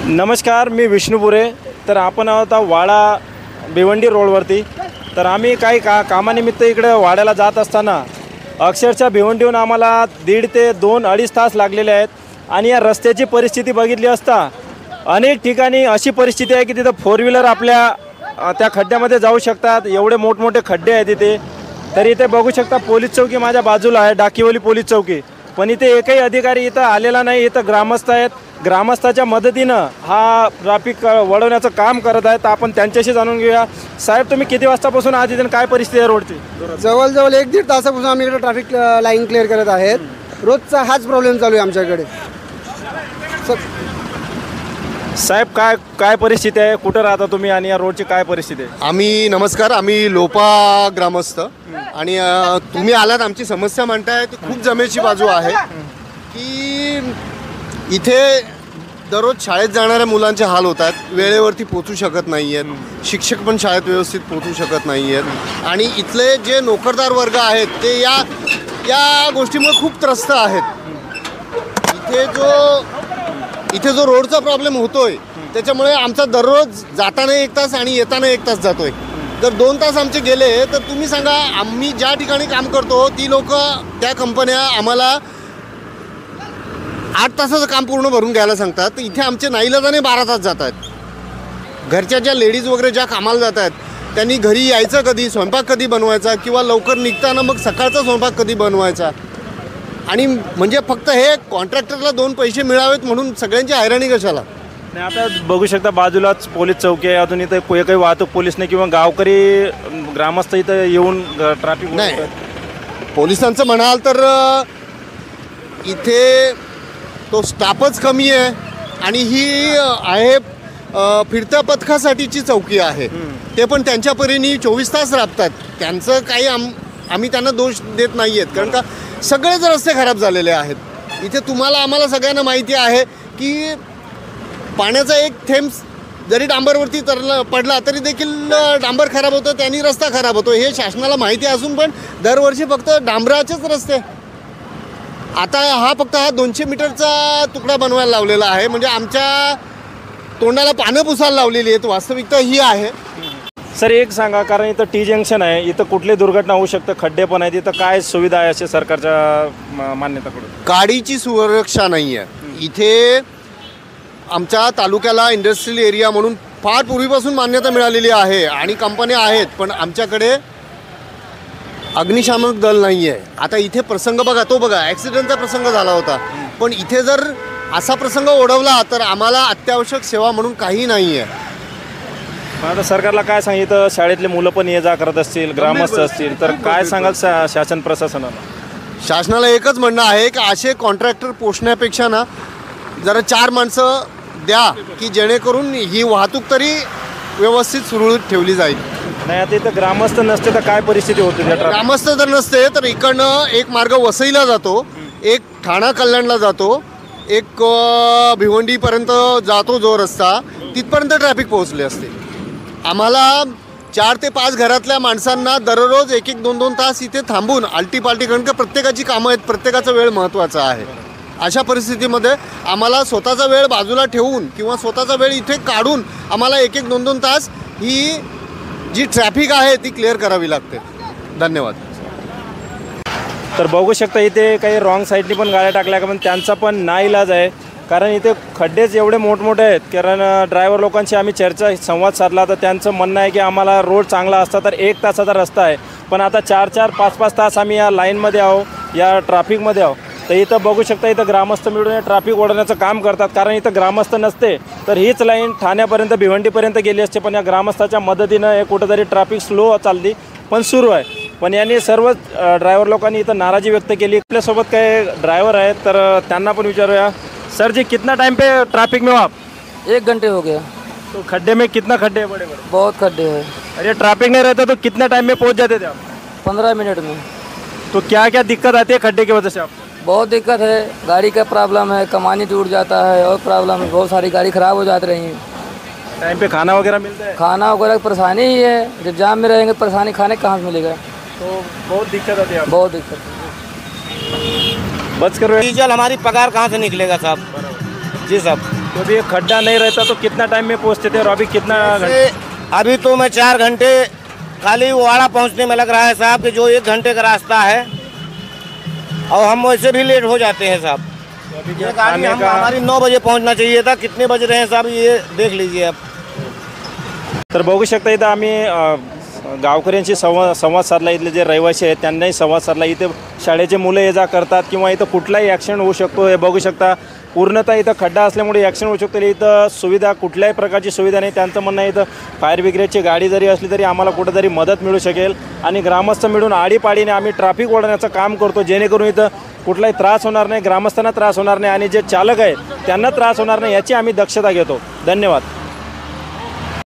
नमस्कार, मी विष्णुपुरे. तर आपण आहोत वाडा भिवंडी रोडवरती. तर आम्ही काही कामानिमित्त इकडे वाड्याला जात असताना अक्षरशः भिवंडीहून आम्हाला 1.5 ते 2-2.5 तास लागलेले आहेत. आणि या रस्त्याची परिस्थिती बघितली असता अनेक ठिकाणी अशी परिस्थिती आहे की तिथं 4 व्हीलर आपल्या त्या खड्ड्यामध्ये जाऊ शकतात. एवढे मोठमोठे खड्डे आहेत तिथे. तर इथे बघू शकता पोलीस चौकी माझ्या बाजूला आहे, डाकीवली पोलीस चौकी. पण इथे एकही अधिकारी इथं आलेला नाही. इथं ग्रामस्थ आहेत. ग्रामस्थाच्या मदतीनं हा ट्रॅफिक वळवण्याचं काम करत आहेत. आपण त्यांच्याशी जाणून घेऊया. साहेब, तुम्ही किती वाजतापासून आज इथे काय परिस्थिती आहे रोडची? जवळजवळ 1-1.5 तासापासून आम्ही इकडे ट्रॅफिक लाईन क्लिअर करत आहेत. रोजचा हाच प्रॉब्लेम चालू आहे आमच्याकडे. साहेब, काय परिस्थिती आहे? कुठं राहता तुम्ही आणि या रोडची काय परिस्थिती आहे? नमस्कार, आम्ही लोपा ग्रामस्थ. आणि तुम्ही आलात, आमची समस्या म्हणताय ती खूप जमेची बाजू आहे की इथे दररोज शाळेत जाणाऱ्या मुलांचे हाल होतात. वेळेवरती पोचू शकत नाही आहेत. शिक्षक पण शाळेत व्यवस्थित पोचू शकत नाही आहेत. आणि इथले जे नोकरदार वर्ग आहेत ते या गोष्टीमुळे खूप त्रस्त आहेत. इथे जो रोडचा प्रॉब्लेम होतोय त्याच्यामुळे आमचा दररोज जाताना 1 तास आणि येताना 1 तास जातोय. जर 2 तास आमचे गेले तर तुम्ही सांगा, आम्ही ज्या ठिकाणी काम करतो ती लोक, त्या कंपन्या आम्हाला 8 तासाचं काम पूर्ण भरून घ्यायला सांगतात. तर इथे आमचे नाईलाजाने 12 तास जात आहेत. घरच्या ज्या लेडीज वगैरे ज्या कामाला जात आहेत त्यांनी घरी यायचं कधी, स्वयंपाक कधी बनवायचा, किंवा लवकर निघताना मग सकाळचा स्वयंपाक कधी बनवायचा. आणि म्हणजे फक्त हे कॉन्ट्रॅक्टरला 2 पैसे मिळावेत म्हणून सगळ्यांची हैराणी कशाला? नाही, आता बघू शकता बाजूलाच पोलीस चौकी आहे. अजून इथं काही वाहतूक पोलीस नाही किंवा गावकरी ग्रामस्थ इथं येऊन ट्रॅफिक नाही. पोलिसांचं म्हणाल तर इथे तो स्टाफच कमी आहे. आणि ही आहे फिरत्या पथकासाठीची चौकी आहे. ते पण त्यांच्या परीने 24 तास राबतात. त्यांचं काही आम्ही त्यांना दोष देत नाही आहेत, कारण का सगळेच रस्ते खराब झालेले आहेत. इथे आम्हाला सगळ्यांना माहिती आहे की पाण्याचा एक थेंब जरी डांबरवरती पडला तरी देखील डांबर खराब होतं, त्यांनी रस्ता खराब होतो. हे शासनाला माहिती असून पण दरवर्षी फक्त डांबराचेच रस्ते. आता हा 200 मीटरचा तुकडा बनवायला लावलेला आहे. म्हणजे आमच्या तोंडाला पानं पुसायला लावलेली आहेत. वास्तविकता ही आहे. सर, एक सांगा, कारण इथं टी जंक्शन आहे, इथं कुठली दुर्घटना होऊ शकतं, खड्डे पण आहेत, इथं काय सुविधा आहे असे सरकारच्या मान्यताकडून? गाडीची सुरक्षा नाही आहे इथे. आमच्या तालुक्याला इंडस्ट्रियल एरिया म्हणून फार पूर्वीपासून मान्यता मिळालेली आहे आणि कंपन्या आहेत, पण आमच्याकडे अग्निशामक दल नाही आहे. आता इथे प्रसंग बघा, ॲक्सिडेंटचा प्रसंग झाला होता. पण इथे जर असा प्रसंग ओढवला तर आम्हाला अत्यावश्यक सेवा म्हणून काही नाही आहे. आता सरकारला काय सांगितलं? शाळेतले मुलं पण ये जा करत असतील, ग्रामस्थ असतील, तर काय सांगाल शासन प्रशासनाला? शासनाला एकच म्हणणं आहे की असे कॉन्ट्रॅक्टर पोषण्यापेक्षा ना जरा 4 माणसं द्या की जेणेकरून ही वाहतूक तरी व्यवस्थित सुरळीत ठेवली जाईल. नाही, आता इथं ग्रामस्थ नसते तर काय परिस्थिती होती? ग्रामस्थ जर नसते तर इकडनं एक मार्ग वसईला जातो, एक ठाणा कल्याणला जातो, एक भिवंडीपर्यंत जातो जो रस्ता, तिथपर्यंत ट्रॅफिक पोहोचले असते. आम्हाला 4 ते 5 घरातल्या माणसांना दररोज 1-2 तास इथे थांबून आलटीपालटी, कारण का प्रत्येकाची कामं आहेत, प्रत्येकाचा वेळ महत्त्वाचा आहे. अशा परिस्थितीमध्ये आम्हाला स्वतःचा वेळ बाजूला ठेवून किंवा स्वतःचा वेळ इथे काढून आम्हाला 1-2 तास ही जी ट्रॅफिक आहे ती क्लिअर करावी लागते. धन्यवाद. तर बघू शकता इथे काही रॉंग साईडनी पण गाड्या टाकल्या, पण त्यांचा पण नाईलाज आहे. कारण इथे खड्डेच एवढे मोठमोठे आहेत. कारण ड्रायव्हर लोकांशी आम्ही संवाद साधला तर त्यांचं म्हणणं आहे की आम्हाला रोड चांगला असता तर 1 तासाचा रस्ता आहे, पण आता 4-4, 5-5 तास आम्ही या लाईनमध्ये आहो, या ट्रॅफिकमध्ये आहो. तर इथं बघू शकता इथं ग्रामस्थ मिळून हे ट्रॅफिक ओढवण्याचं काम करतात. कारण इथं ग्रामस्थ नसते तर हीच लाईन ठाण्यापर्यंत, भिवंडीपर्यंत गेली असते. पण या ग्रामस्थाच्या मदतीनं हे कुठंतरी ट्रॅफिक स्लो चालली पण सुरू आहे. पण यांनी सर्व ड्रायव्हर लोकांनी इथं नाराजी व्यक्त केली. आपल्यासोबत काही ड्रायव्हर आहेत तर त्यांना पण विचारूया. सर जी, कितना टाइम पे ट्रैफिक में हो आप? 1 घंटे हो गया. तो खड्डे में कितना खड्डे हैं? बड़े बड़े बहुत खड्डे हैं. अरे ट्रैफिक नहीं रहता तो कितना टाइम में पहुंच जाते थे आप? 15 मिनट में. तो क्या क्या दिक्कत आती है खड्डे की वजह से आप? बहुत दिक्कत है. गाड़ी का प्रॉब्लम है, कमानी टूट जाता है, और प्रॉब्लम है, बहुत सारी गाड़ी ख़राब हो जाती रही है. टाइम पे खाना वगैरह मिलता है? खाना वगैरह की परेशानी ही है. जब जाम में रहेंगे परेशानी, खाने कहाँ से मिलेगा? तो बहुत दिक्कत आती है आपको? बहुत दिक्कत. बच कर डीजल हमारी पगार कहाँ से निकलेगा साहब? जी साहब. तो भी खड्डा नहीं रहता तो कितना टाइम में पहुँचते थे और अभी कितना अभी तो मैं 4 घंटे खाली वाड़ा पहुंचने में लग रहा है साहब, कि जो 1 घंटे का रास्ता है और हम वैसे भी लेट हो जाते हैं साहब। ये गाड़ी हमारी 9 बजे पहुंचना चाहिए था, कितने बज रहे हैं साहब ये देख लीजिए आप। तर बघू शकता इथं आम्ही गावकऱ्यांशी संवाद साधला, इथले जे रहिवासी आहेत त्यांनाही संवाद साधला। इथे शाळेचे मुलं ये जा करतात किंवा इथं कुठलाही ॲक्सिडेंट होऊ शकतो हे बघू शकता। पूर्णतः इथं खड्डा असल्यामुळे ॲक्सिडेंट होऊ शकतो, इथं सुविधा कुठल्याही प्रकारची सुविधा नाही। त्यांचं म्हणणं आहे इथं फायर ब्रिगेडची गाडी जरी असली तरी आम्हाला कुठेतरी मदत मिळू शकेल आणि ग्रामस्थ मिळून आडीपाडीने आम्ही ट्रॅफिक ओढण्याचं काम करतो, जेणेकरून इथं कुठलाही त्रास होणार नाही, ग्रामस्थांना त्रास होणार नाही आणि जे चालक आहेत त्यांना त्रास होणार नाही याची आम्ही दक्षता घेतो। धन्यवाद।